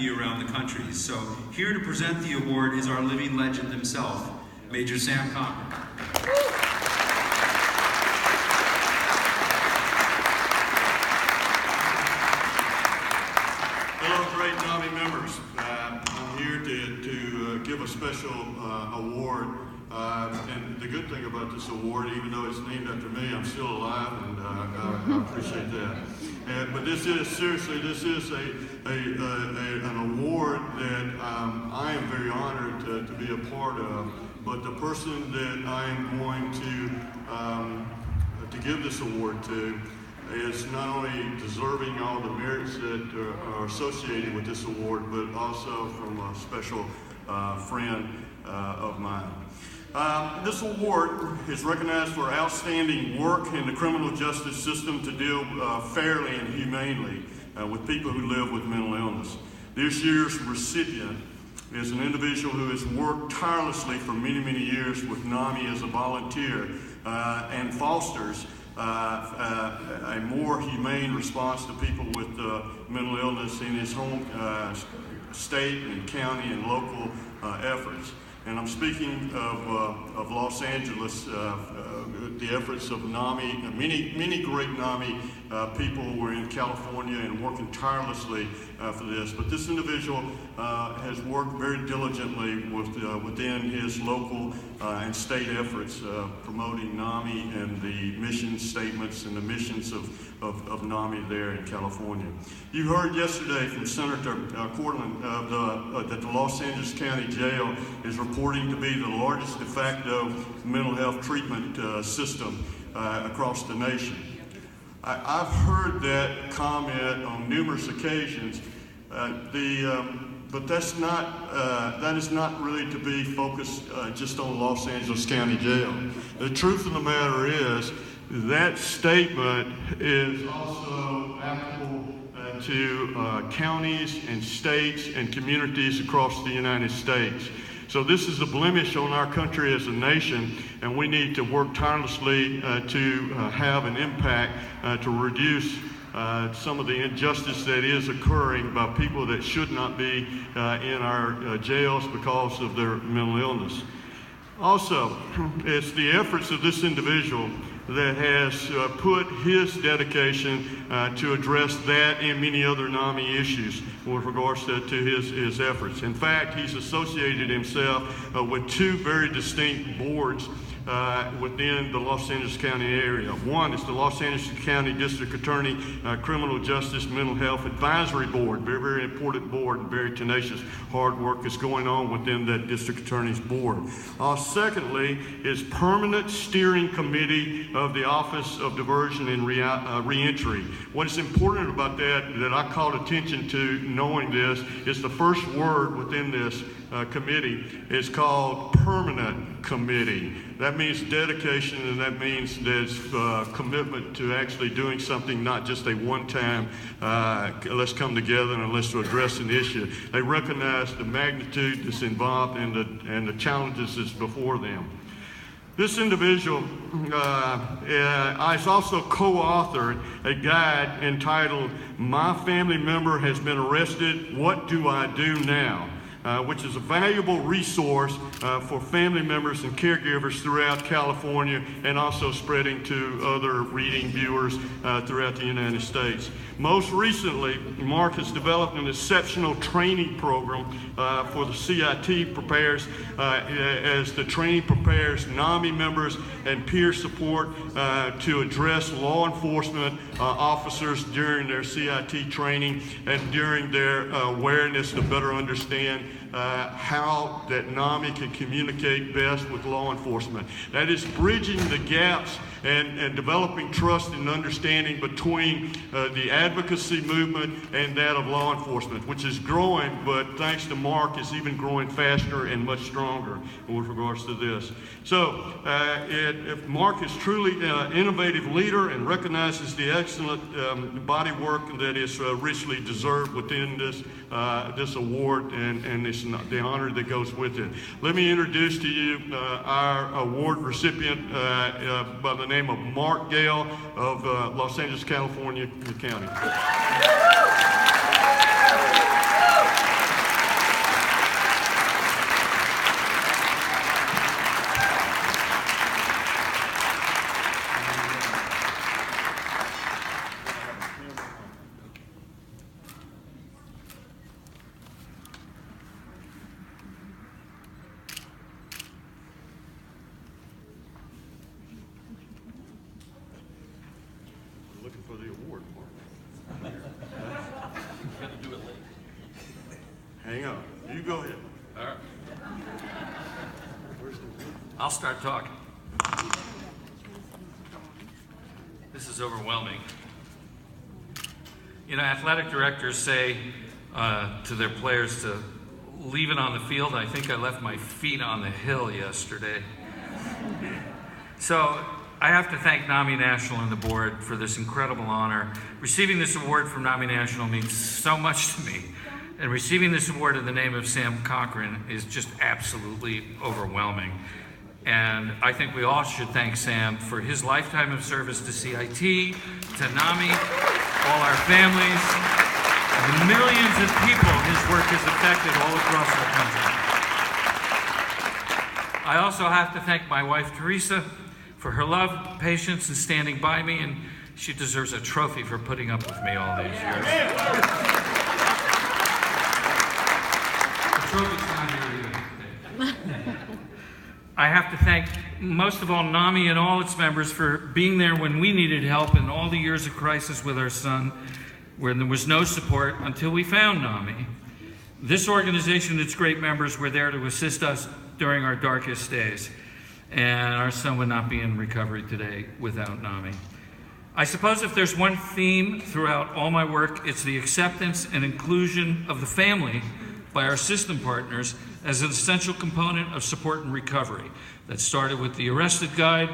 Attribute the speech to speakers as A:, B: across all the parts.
A: be around the country. So here to present the award is our living legend himself, Major Sam Cochran.
B: Hello, great NAMI members. I'm here to give a special award. And the good thing about this award, even though it's named after me, I'm still alive, and I appreciate that. But this is, seriously, this is an award that I am very honored to be a part of. But the person that I am going to give this award to is not only deserving all the merits that are associated with this award, but also from a special friend of mine. This award is recognized for outstanding work in the criminal justice system to deal fairly and humanely with people who live with mental illness. This year's recipient is an individual who has worked tirelessly for many, many years with NAMI as a volunteer and fosters a more humane response to people with mental illness in his home state and county and local efforts. And I'm speaking of Los Angeles, the efforts of NAMI. Many great NAMI people were in California and working tirelessly for this. But this individual has worked very diligently within his local and state efforts promoting NAMI and the mission statements and the missions of NAMI there in California. You heard yesterday from Senator Cochran that the Los Angeles County Jail is reporting to be the largest de facto mental health treatment system across the nation. I've heard that comment on numerous occasions, but that is not really to be focused just on Los Angeles County Jail. The truth of the matter is that statement is also applicable to counties and states and communities across the United States. So this is a blemish on our country as a nation, and we need to work tirelessly to have an impact to reduce some of the injustice that is occurring by people that should not be in our jails because of their mental illness. Also, it's the efforts of this individual that has put his dedication to address that and many other NAMI issues with regards to his efforts. In fact, he's associated himself with two very distinct boards within the Los Angeles County area. One is the Los Angeles County District Attorney Criminal Justice Mental Health Advisory Board, very, very important board and very tenacious, hard work is going on within that District Attorney's board. Secondly is Permanent Steering Committee of the Office of Diversion and Reentry. What is important about that I called attention to knowing this is the first word within this committee is called Permanent Committee. That means dedication, and that means there's commitment to actually doing something, not just a one-time, let's come together and let's address an issue. They recognize the magnitude that's involved and the challenges that's before them. This individual has also co-authored a guide entitled, "My Family Member Has Been Arrested, What Do I Do Now?" Which is a valuable resource for family members and caregivers throughout California and also spreading to other reading viewers throughout the United States. Most recently, Mark has developed an exceptional training program for the CIT prepares, as the training prepares NAMI members and peer support to address law enforcement officers during their CIT training and during their awareness to better understand how that NAMI can communicate best with law enforcement. That is bridging the gaps and developing trust and understanding between the advocacy movement and that of law enforcement, which is growing, but thanks to Mark, is even growing faster and much stronger with regards to this. So if Mark is truly an innovative leader and recognizes the excellent body work that is richly deserved within this award and the honor that goes with it. Let me introduce to you our award recipient by the name of Mark Gale of Los Angeles, California County. Hang on. You go ahead.
C: All right. I'll start talking. This is overwhelming. You know, athletic directors say to their players to leave it on the field. I think I left my feet on the hill yesterday. So I have to thank NAMI National and the board for this incredible honor. Receiving this award from NAMI National means so much to me. And receiving this award in the name of Sam Cochran is just absolutely overwhelming. And I think we all should thank Sam for his lifetime of service to CIT, to NAMI, all our families, and the millions of people his work has affected all across our country. I also have to thank my wife, Teresa, for her love, patience, and standing by me, and she deserves a trophy for putting up with me all these years. The trophy's not here either. I have to thank, most of all, NAMI and all its members for being there when we needed help in all the years of crisis with our son, where there was no support until we found NAMI. This organization and its great members were there to assist us during our darkest days, and our son would not be in recovery today without NAMI. I suppose if there's one theme throughout all my work, it's the acceptance and inclusion of the family by our system partners as an essential component of support and recovery. That started with the arrested guide,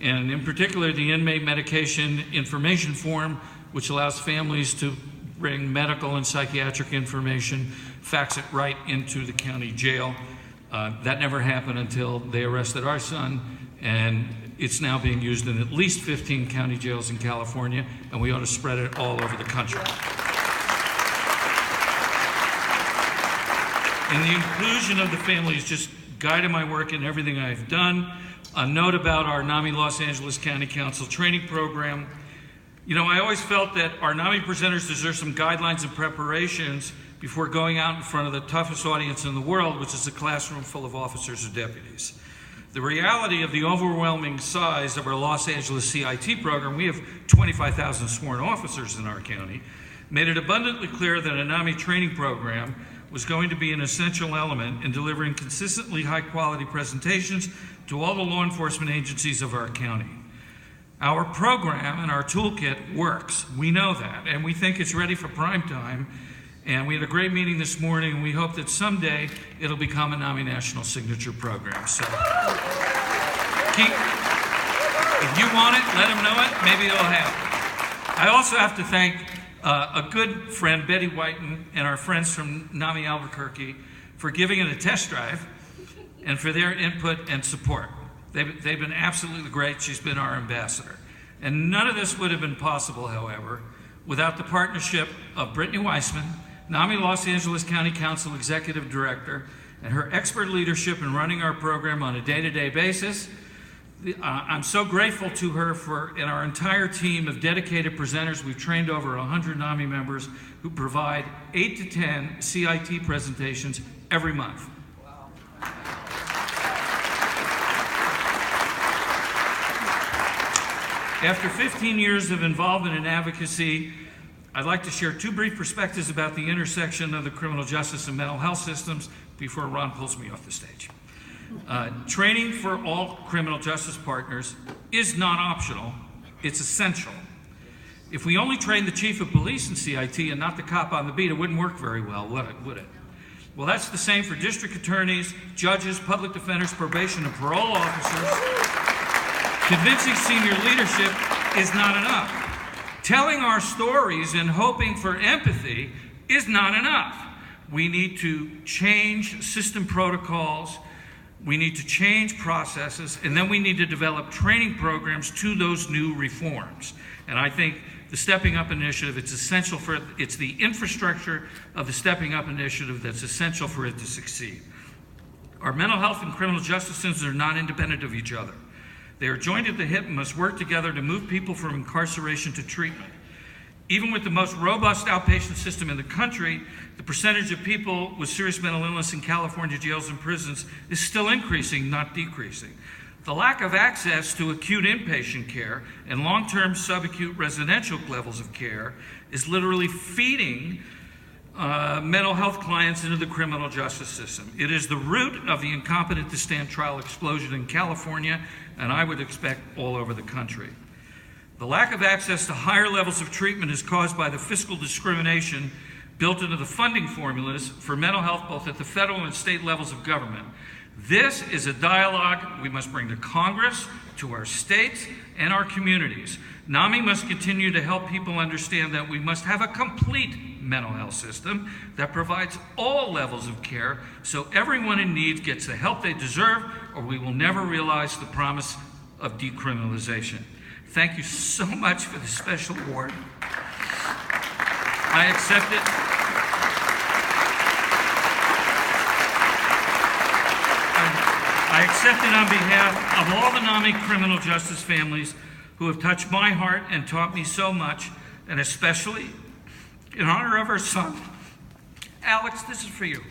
C: and in particular the inmate medication information form, which allows families to bring medical and psychiatric information, fax it right into the county jail. That never happened until they arrested our son, and it's now being used in at least 15 county jails in California, and we ought to spread it all over the country. And the inclusion of the family has just guided my work in everything I've done. A note about our NAMI Los Angeles County Council training program. You know, I always felt that our NAMI presenters deserve some guidelines and preparations before going out in front of the toughest audience in the world, which is a classroom full of officers or deputies. The reality of the overwhelming size of our Los Angeles CIT program, we have 25,000 sworn officers in our county, made it abundantly clear that a NAMI training program was going to be an essential element in delivering consistently high-quality presentations to all the law enforcement agencies of our county. Our program and our toolkit works. We know that, and we think it's ready for prime time. And we had a great meeting this morning, and we hope that someday it'll become a NAMI National Signature Program. So, if you want it, let them know it. Maybe it'll happen. I also have to thank a good friend, Betty Whiten, and our friends from NAMI Albuquerque for giving it a test drive and for their input and support. They've been absolutely great. She's been our ambassador. And none of this would have been possible, however, without the partnership of Brittany Weissman, NAMI Los Angeles County Council Executive Director, and her expert leadership in running our program on a day-to-day basis. I'm so grateful to her and our entire team of dedicated presenters. We've trained over 100 NAMI members who provide 8 to 10 CIT presentations every month. Wow. After 15 years of involvement in advocacy, I'd like to share 2 brief perspectives about the intersection of the criminal justice and mental health systems before Ron pulls me off the stage. Training for all criminal justice partners is not optional, it's essential. If we only trained the chief of police in CIT and not the cop on the beat, it wouldn't work very well, would it? Well, that's the same for district attorneys, judges, public defenders, probation and parole officers. Convincing senior leadership is not enough. Telling our stories and hoping for empathy is not enough. We need to change system protocols, we need to change processes, and then we need to develop training programs to those new reforms. And I think the Stepping Up Initiative, it's the infrastructure of the Stepping Up Initiative that's essential for it to succeed. Our mental health and criminal justice systems are not independent of each other. They are joined at the hip and must work together to move people from incarceration to treatment. Even with the most robust outpatient system in the country, the percentage of people with serious mental illness in California jails and prisons is still increasing, not decreasing. The lack of access to acute inpatient care and long-term subacute residential levels of care is literally feeding mental health clients into the criminal justice system. It is the root of the incompetent to stand trial explosion in California, and I would expect all over the country. The lack of access to higher levels of treatment is caused by the fiscal discrimination built into the funding formulas for mental health, both at the federal and state levels of government. This is a dialogue we must bring to Congress, to our states, and our communities. NAMI must continue to help people understand that we must have a complete mental health system that provides all levels of care so everyone in need gets the help they deserve, or we will never realize the promise of decriminalization. Thank you so much for this special award. I accept it. I accept it on behalf of all the NAMI criminal justice families who have touched my heart and taught me so much, and especially in honor of our son. Alex, this is for you.